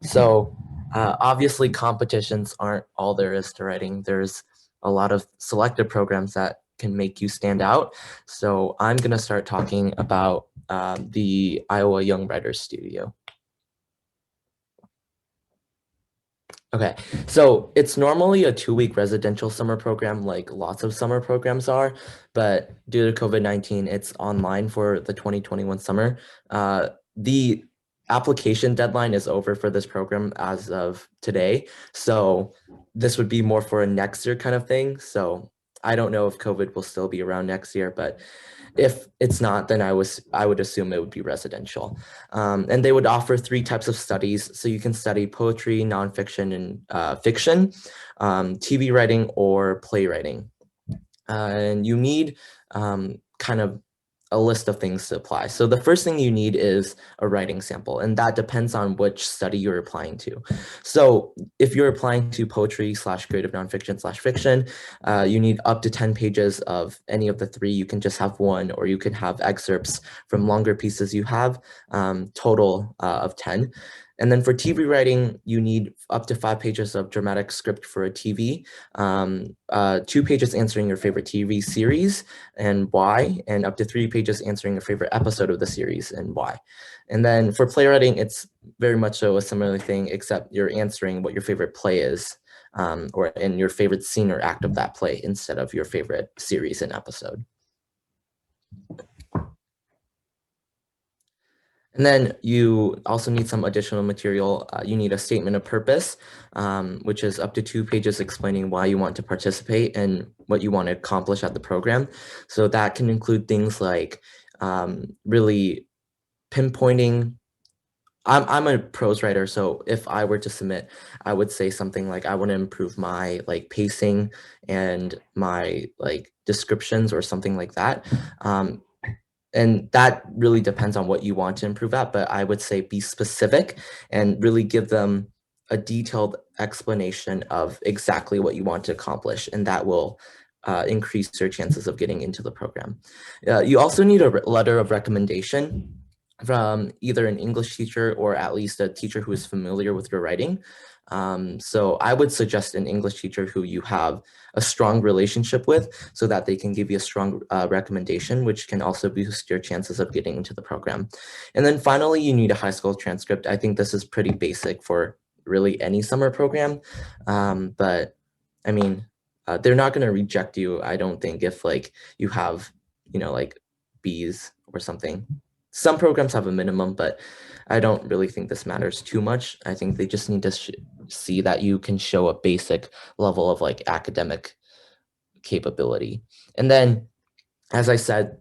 So obviously competitions aren't all there is to writing. There's a lot of selective programs that can make you stand out. So I'm going to start talking about the Iowa Young Writers Studio. Okay, so it's normally a 2-week residential summer program like lots of summer programs are, but due to COVID-19, it's online for the 2021 summer. The application deadline is over for this program as of today, so this would be more for a next year kind of thing. So I don't know if COVID will still be around next year, but if it's not, then I would assume it would be residential. And they would offer 3 types of studies. So you can study poetry, nonfiction, and fiction, TV writing, or playwriting. And you need kind of a list of things to apply. So the first thing you need is a writing sample, and that depends on which study you're applying to. So if you're applying to poetry / creative nonfiction / fiction, you need up to 10 pages of any of the 3. You can just have 1, or you can have excerpts from longer pieces you have, total of 10. And then for TV writing, you need up to 5 pages of dramatic script for a TV, 2 pages answering your favorite TV series and why, and up to 3 pages answering your favorite episode of the series and why. And then for playwriting, it's very much so a similar thing, except you're answering what your favorite play is, or in your favorite scene or act of that play instead of your favorite series and episode. And then you also need some additional material. You need a statement of purpose, which is up to 2 pages explaining why you want to participate and what you want to accomplish at the program. So that can include things like really pinpointing. I'm a prose writer, so if I were to submit, I would say something like I want to improve my pacing and my descriptions or something like that. And that really depends on what you want to improve at, but I would say be specific and really give them a detailed explanation of exactly what you want to accomplish, and that will increase your chances of getting into the program. You also need a letter of recommendation from either an English teacher or at least a teacher who is familiar with your writing. So I would suggest an English teacher who you have a strong relationship with so that they can give you a strong recommendation, which can also boost your chances of getting into the program. And then finally, you need a high school transcript. I think this is pretty basic for really any summer program, but I mean, they're not going to reject you, I don't think, if you have, B's or something. Some programs have a minimum, but I don't really think this matters too much. I think they just need to see that you can show a basic level of academic capability. And then, as I said,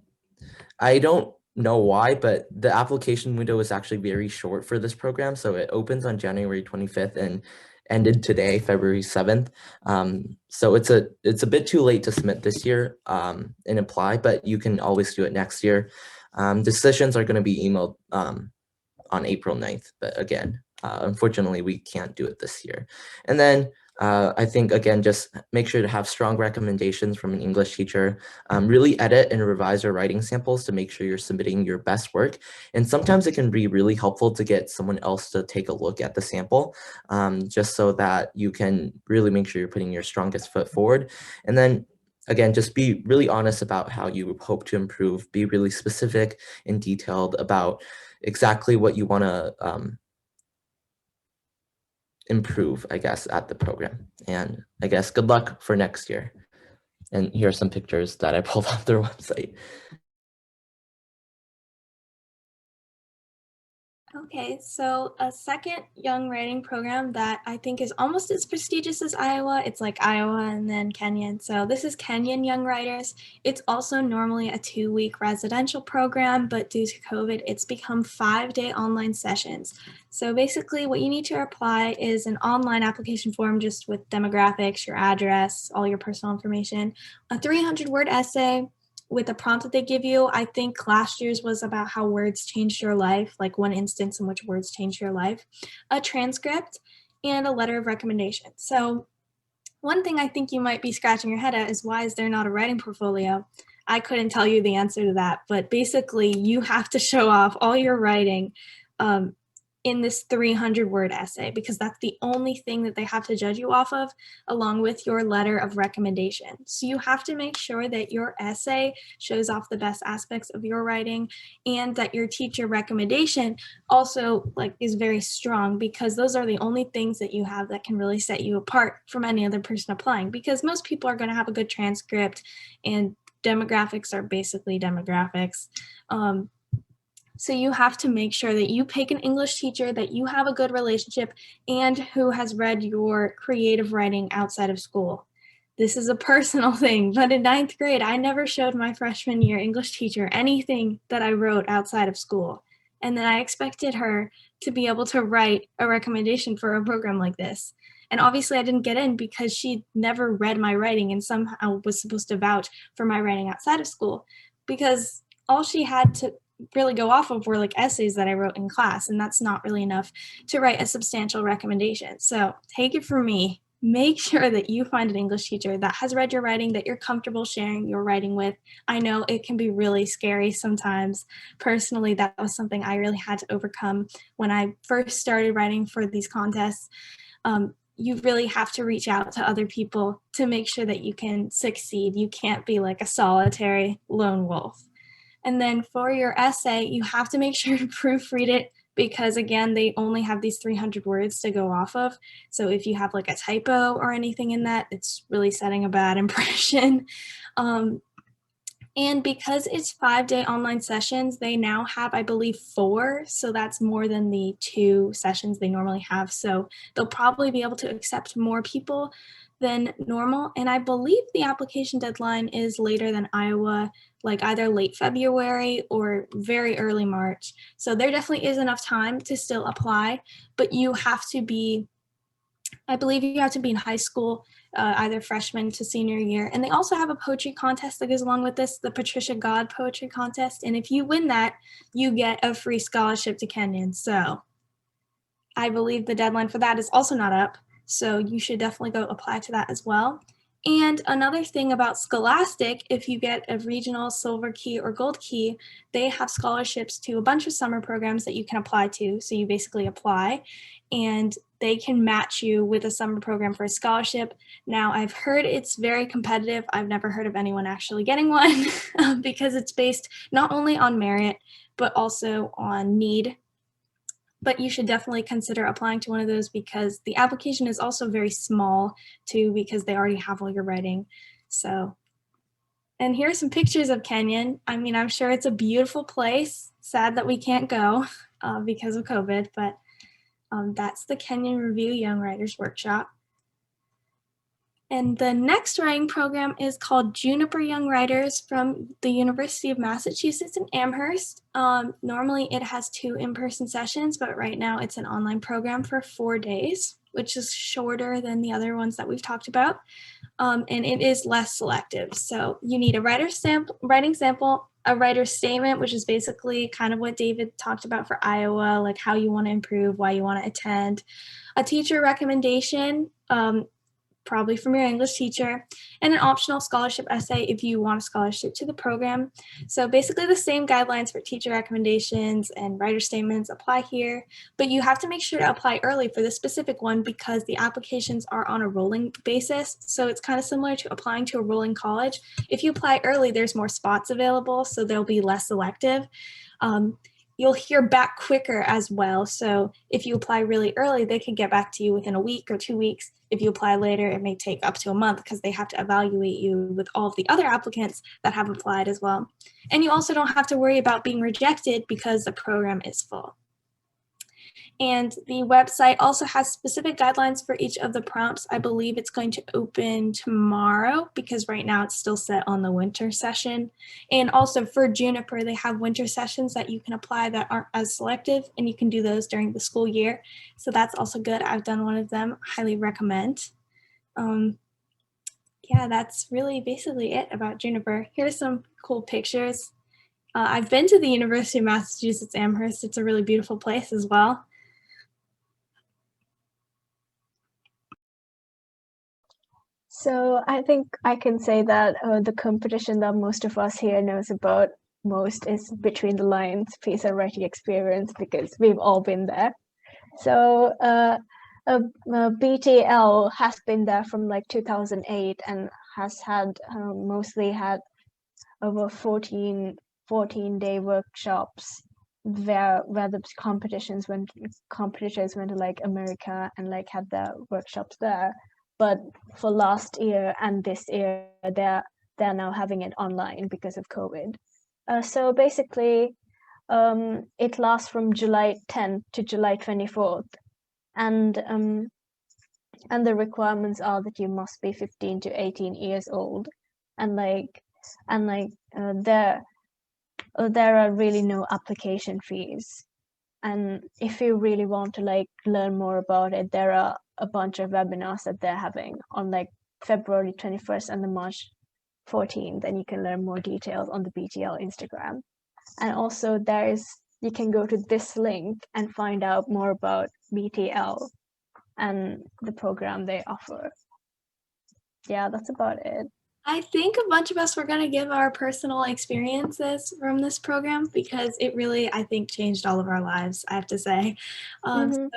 I don't know why, but the application window is actually very short for this program. So it opens on January 25th and ended today, February 7th. So it's a bit too late to submit this year and apply, but you can always do it next year. Decisions are going to be emailed on April 9th, but again, unfortunately, we can't do it this year. And then I think, again, just make sure to have strong recommendations from an English teacher. Really edit and revise your writing samples to make sure you're submitting your best work. And sometimes it can be really helpful to get someone else to take a look at the sample, just so that you can really make sure you're putting your strongest foot forward. And then again, just be really honest about how you hope to improve, be really specific and detailed about exactly what you want to improve, I guess, at the program. And I guess good luck for next year. And here are some pictures that I pulled off their website. Okay, so a second young writing program that I think is almost as prestigious as Iowa, it's like Iowa and then Kenyan. So this is Kenyon Young Writers. It's also normally a 2-week residential program, but due to COVID, it's become 5-day online sessions. So basically what you need to apply is an online application form just with demographics, your address, all your personal information, a 300-word essay, with the prompt that they give you. I think last year's was about how words changed your life, like one instance in which words changed your life, a transcript, and a letter of recommendation. So one thing I think you might be scratching your head at is, why is there not a writing portfolio? I couldn't tell you the answer to that, but basically you have to show off all your writing in this 300-word essay, because that's the only thing that they have to judge you off of, along with your letter of recommendation. So you have to make sure that your essay shows off the best aspects of your writing, and that your teacher recommendation also is very strong, because those are the only things that you have that can really set you apart from any other person applying, because most people are going to have a good transcript, and demographics are basically demographics. So you have to make sure that you pick an English teacher that you have a good relationship and who has read your creative writing outside of school. This is a personal thing, but in 9th grade, I never showed my freshman year English teacher anything that I wrote outside of school. And then I expected her to be able to write a recommendation for a program like this. And obviously I didn't get in because she never read my writing and somehow was supposed to vouch for my writing outside of school, because all she had to really go off of were essays that I wrote in class, and that's not really enough to write a substantial recommendation. So take it from me, make sure that you find an English teacher that has read your writing, that you're comfortable sharing your writing with. I know it can be really scary sometimes. Personally, that was something I really had to overcome when I first started writing for these contests. You really have to reach out to other people to make sure that you can succeed. You can't be like a solitary lone wolf. And then for your essay, you have to make sure to proofread it, because again, they only have these 300 words to go off of. So if you have a typo or anything in that, it's really setting a bad impression. And because it's 5-day online sessions, they now have, I believe, 4. So that's more than the 2 sessions they normally have. So they'll probably be able to accept more people than normal. And I believe the application deadline is later than Iowa, either late February or very early March. So there definitely is enough time to still apply, but you have to be, I believe you have to be in high school, either freshman to senior year. And they also have a poetry contest that goes along with this, the Patricia God Poetry Contest. And if you win that, you get a free scholarship to Kenyon. So I believe the deadline for that is also not up. So you should definitely go apply to that as well. And another thing about Scholastic, if you get a regional, silver key, or gold key, they have scholarships to a bunch of summer programs that you can apply to. So you basically apply and they can match you with a summer program for a scholarship. Now, I've heard it's very competitive. I've never heard of anyone actually getting one because it's based not only on merit, but also on need. But you should definitely consider applying to one of those, because the application is also very small too, because they already have all your writing. So, and here are some pictures of Kenyon. I mean, I'm sure it's a beautiful place. Sad that we can't go because of COVID, but that's the Kenyon Review Young Writers Workshop. And the next writing program is called Juniper Young Writers from the University of Massachusetts in Amherst. Normally it has 2 in-person sessions, but right now it's an online program for 4 days, which is shorter than the other ones that we've talked about. And it is less selective. So you need a writing sample, a writer's statement, which is basically kind of what David talked about for Iowa, like how you want to improve, why you want to attend, a teacher recommendation, probably from your English teacher, and an optional scholarship essay if you want a scholarship to the program. So basically the same guidelines for teacher recommendations and writer statements apply here, but you have to make sure to apply early for this specific one because the applications are on a rolling basis. So it's kind of similar to applying to a rolling college. If you apply early, there's more spots available, so they'll be less selective. You'll hear back quicker as well. So if you apply really early, they can get back to you within a week or 2 weeks. If you apply later, it may take up to a month because they have to evaluate you with all of the other applicants that have applied as well. And you also don't have to worry about being rejected because the program is full. And the website also has specific guidelines for each of the prompts. I believe it's going to open tomorrow because right now it's still set on the winter session. And also for Juniper, they have winter sessions that you can apply that aren't as selective, and you can do those during the school year. So that's also good. I've done one of them, highly recommend. Yeah, that's really basically it about Juniper. Here's some cool pictures. I've been to the University of Massachusetts Amherst. It's a really beautiful place as well. So I think I can say that the competition that most of us here knows about most is Between the Lines, Piece and Writing Experience, because we've all been there. So BTL has been there from like 2008 and has had mostly had over 14-day workshops where the competitors went to like America and like had their workshops there. But for last year and this year, they're now having it online because of COVID. So basically, it lasts from July 10th to July 24th, and the requirements are that you must be 15 to 18 years old, and there are really no application fees. And if you really want to like learn more about it, there are a bunch of webinars that they're having on like February 21st and the March 14th, and you can learn more details on the BTL Instagram. And also you can go to this link and find out more about BTL and the program they offer. Yeah, that's about it. I think a bunch of us were going to give our personal experiences from this program because it really, I think, changed all of our lives, I have to say. So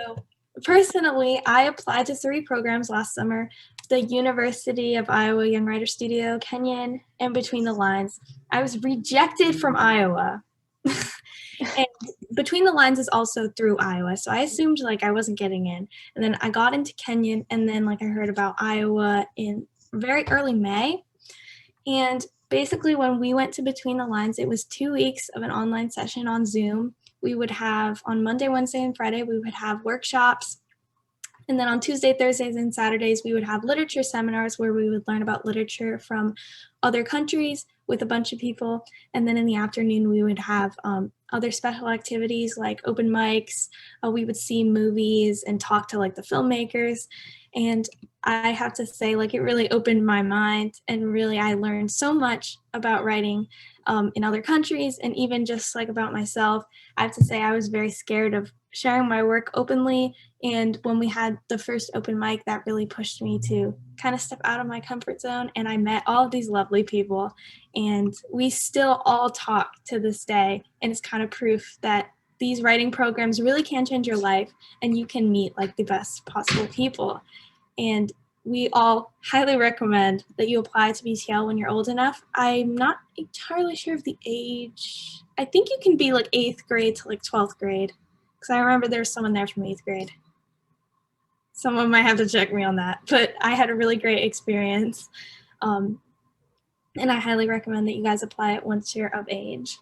personally, I applied to 3 programs last summer: the University of Iowa Young Writers Studio, Kenyan, and Between the Lines. I was rejected from Iowa. And Between the Lines is also through Iowa, so I assumed like I wasn't getting in. And then I got into Kenyan, and then like I heard about Iowa in very early May. And basically when we went to Between the Lines, it was 2 weeks of an online session on Zoom. We would have on Monday, Wednesday, and Friday, we would have workshops. And then on Tuesday, Thursdays, and Saturdays, we would have literature seminars where we would learn about literature from other countries with a bunch of people. And then in the afternoon, we would have other special activities like open mics. We would see movies and talk to like the filmmakers. And I have to say, like, it really opened my mind, and really I learned so much about writing in other countries, and even just like about myself. I have to say I was very scared of sharing my work openly, and when we had the first open mic, that really pushed me to kind of step out of my comfort zone, and I met all of these lovely people, and we still all talk to this day, and it's kind of proof that these writing programs really can change your life, and you can meet like the best possible people. And we all highly recommend that you apply to BTL when you're old enough. I'm not entirely sure of the age. I think you can be like 8th grade to like 12th grade, because I remember there's someone there from 8th grade. Someone might have to check me on that, but I had a really great experience. And I highly recommend that you guys apply it once you're of age.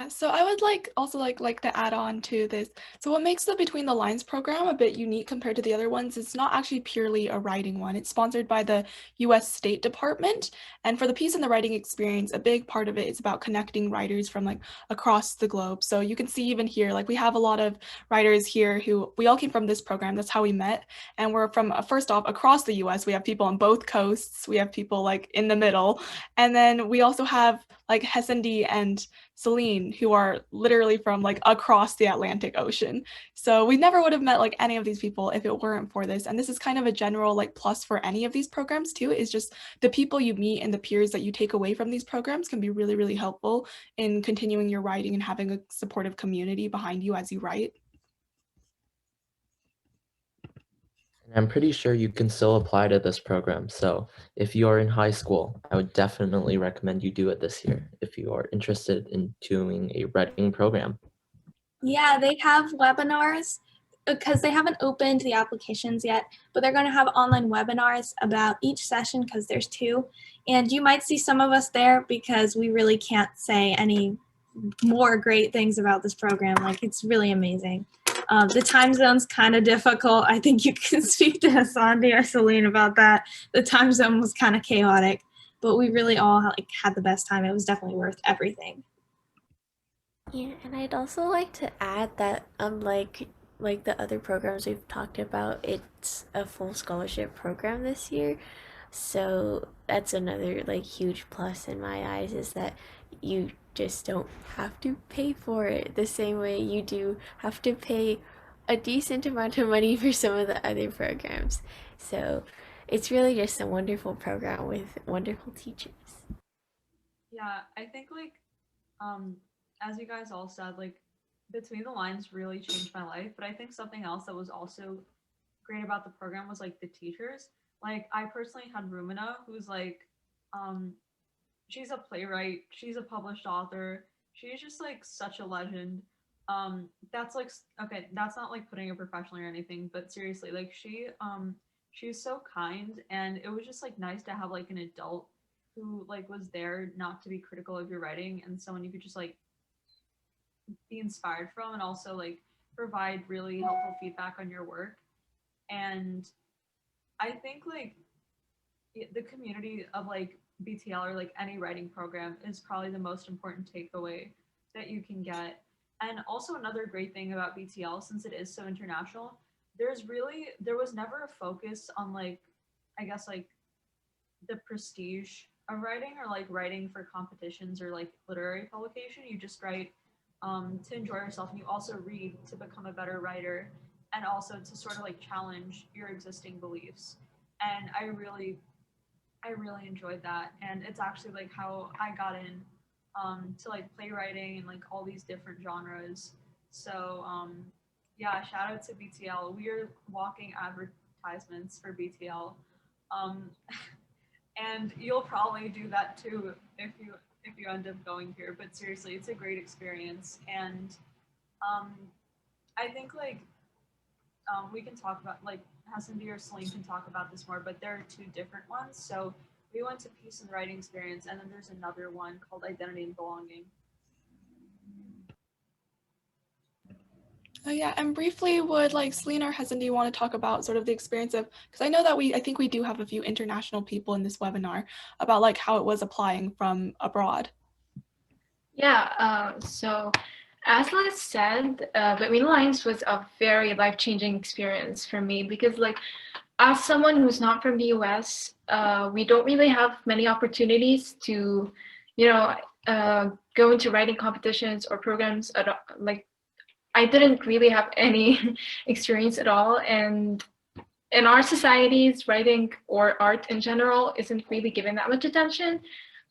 So I would also to add on to this. So what makes the Between the Lines program a bit unique compared to the other ones is not actually purely a writing one. It's sponsored by the US State Department. And for the Peace in the Writing Experience, a big part of it is about connecting writers from like across the globe. So you can see even here, like we have a lot of writers here who we all came from this program. That's how we met. And we're from first off across the US. We have people on both coasts. We have people like in the middle. And then we also have like Hessendi and Celine, who are literally from like across the Atlantic Ocean. So we never would have met like any of these people if it weren't for this. And this is kind of a general like plus for any of these programs too, is just the people you meet and the peers that you take away from these programs can be really, really helpful in continuing your writing and having a supportive community behind you as you write. I'm pretty sure you can still apply to this program. So if you are in high school, I would definitely recommend you do it this year if you are interested in doing a writing program. Yeah, they have webinars because they haven't opened the applications yet, but they're going to have online webinars about each session because there's 2. And you might see some of us there because we really can't say any more great things about this program. Like, it's really amazing. The time zone's kind of difficult. I think you can speak to Hasandi or Celine about that. The time zone was kind of chaotic, but we really all like had the best time. It was definitely worth everything. Yeah, and I'd also like to add that unlike the other programs we've talked about, it's a full scholarship program this year. So that's another like huge plus in my eyes, is that you just don't have to pay for it the same way you do have to pay a decent amount of money for some of the other programs. So it's really just a wonderful program with wonderful teachers. Yeah, I think like as you guys all said, like Between the Lines really changed my life, but I think something else that was also great about the program was like the teachers. Like I personally had Rumina, who's like, um, she's a playwright, she's a published author, she's just like such a legend. That's like okay, that's not like putting her professionally or anything, but seriously, like she's so kind, and it was just like nice to have like an adult who like was there not to be critical of your writing and someone you could just like be inspired from and also like provide really helpful feedback on your work. And I think like the community of like BTL or like any writing program is probably the most important takeaway that you can get. And also another great thing about BTL, since it is so international, there was never a focus on like, I guess like the prestige of writing or like writing for competitions or like literary publication. You just write to enjoy yourself, and you also read to become a better writer and also to sort of like challenge your existing beliefs. And I really enjoyed that, and it's actually like how I got in to like playwriting and like all these different genres. So yeah, shout out to BTL. We are walking advertisements for BTL, um, and you'll probably do that too if you end up going here. But seriously, it's a great experience, and um, I think like we can talk about like Hassan or Celine can talk about this more, but there are two different ones. So we went to Peace and Writing Experience, and then there's another one called Identity and Belonging. Oh yeah, and briefly, would like Celine or Hessen, do you want to talk about sort of the experience of, because I know that I think we do have a few international people in this webinar, about like how it was applying from abroad. Yeah, so as Liz said, Between the Lines was a very life-changing experience for me because like as someone who's not from the US, we don't really have many opportunities to, you know, go into writing competitions or programs at like I didn't really have any experience at all. And in our societies, writing or art in general isn't really given that much attention.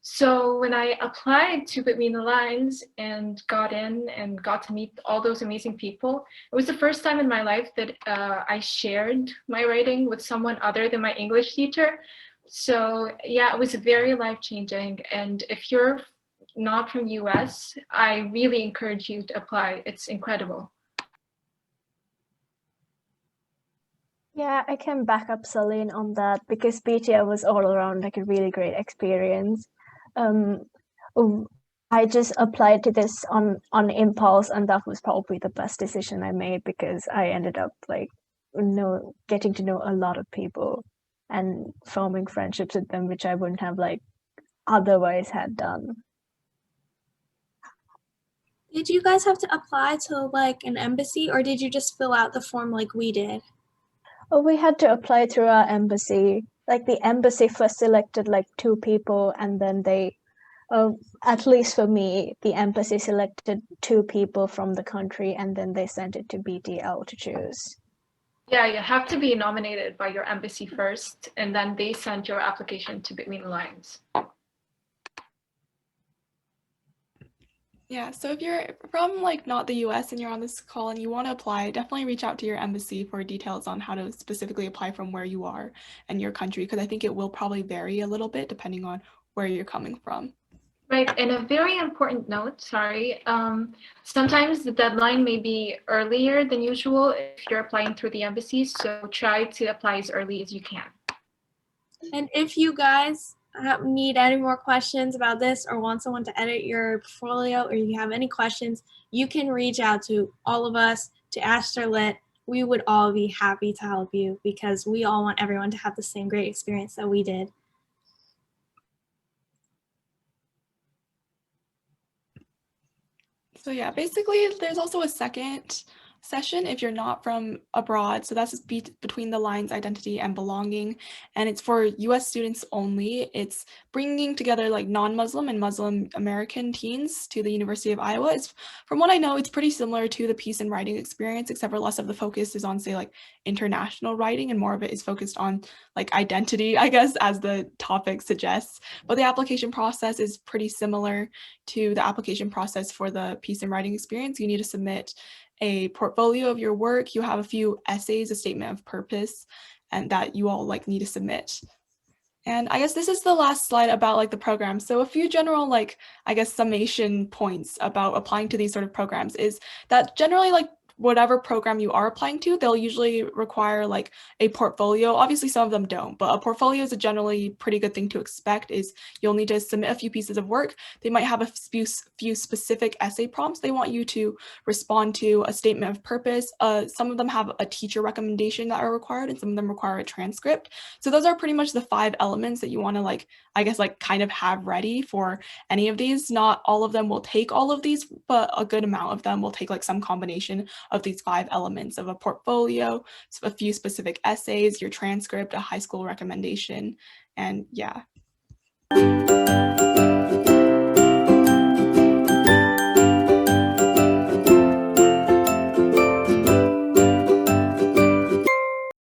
So when I applied to Between the Lines and got in and got to meet all those amazing people, it was the first time in my life that I shared my writing with someone other than my English teacher. So yeah, it was very life-changing. And if you're not from US, I really encourage you to apply. It's incredible. Yeah, I can back up Celine on that because BTL was all around like a really great experience. I just applied to this on impulse, and that was probably the best decision I made because I ended up like getting to know a lot of people and forming friendships with them, which I wouldn't have like otherwise had done. Did you guys have to apply to like an embassy, or did you just fill out the form like we did? Oh, we had to apply through our embassy. Like the embassy first selected like 2 people, and then they, at least for me, the embassy selected 2 people from the country, and then they sent it to BTL to choose. Yeah, you have to be nominated by your embassy first, and then they send your application to Between the Lines. Yeah, so if you're from like not the US and you're on this call and you want to apply, definitely reach out to your embassy for details on how to specifically apply from where you are and your country, because I think it will probably vary a little bit depending on where you're coming from. Right, and a very important note, sorry, sometimes the deadline may be earlier than usual if you're applying through the embassy, so try to apply as early as you can. And if you guys need any more questions about this or want someone to edit your portfolio, or you have any questions, you can reach out to all of us, to AsterLit. We would all be happy to help you because we all want everyone to have the same great experience that we did. So yeah, basically there's also a second session if you're not from abroad. So that's between the lines, identity and belonging. And it's for US students only. It's bringing together like non-Muslim and Muslim American teens to the University of Iowa. It's, from what I know, it's pretty similar to the peace and writing experience, except for less of the focus is on, say, like international writing, and more of it is focused on like identity, I guess, as the topic suggests. But the application process is pretty similar to the application process for the peace and writing experience. You need to submit a portfolio of your work. You have a few essays, a statement of purpose, and that you all like need to submit. And I guess this is the last slide about like the program. So a few general like, I guess, summation points about applying to these sort of programs is that generally like whatever program you are applying to, they'll usually require like a portfolio. Obviously, some of them don't, but a portfolio is a generally pretty good thing to expect. Is you'll need to submit a few pieces of work. They might have a few specific essay prompts they want you to respond to, a statement of purpose. Some of them have a teacher recommendation that are required, and some of them require a transcript. So those are pretty much the 5 elements that you want to like, I guess, like kind of have ready for any of these. Not all of them will take all of these, but a good amount of them will take like some combination of these 5 elements of a portfolio, so a few specific essays, your transcript, a high school recommendation, and yeah.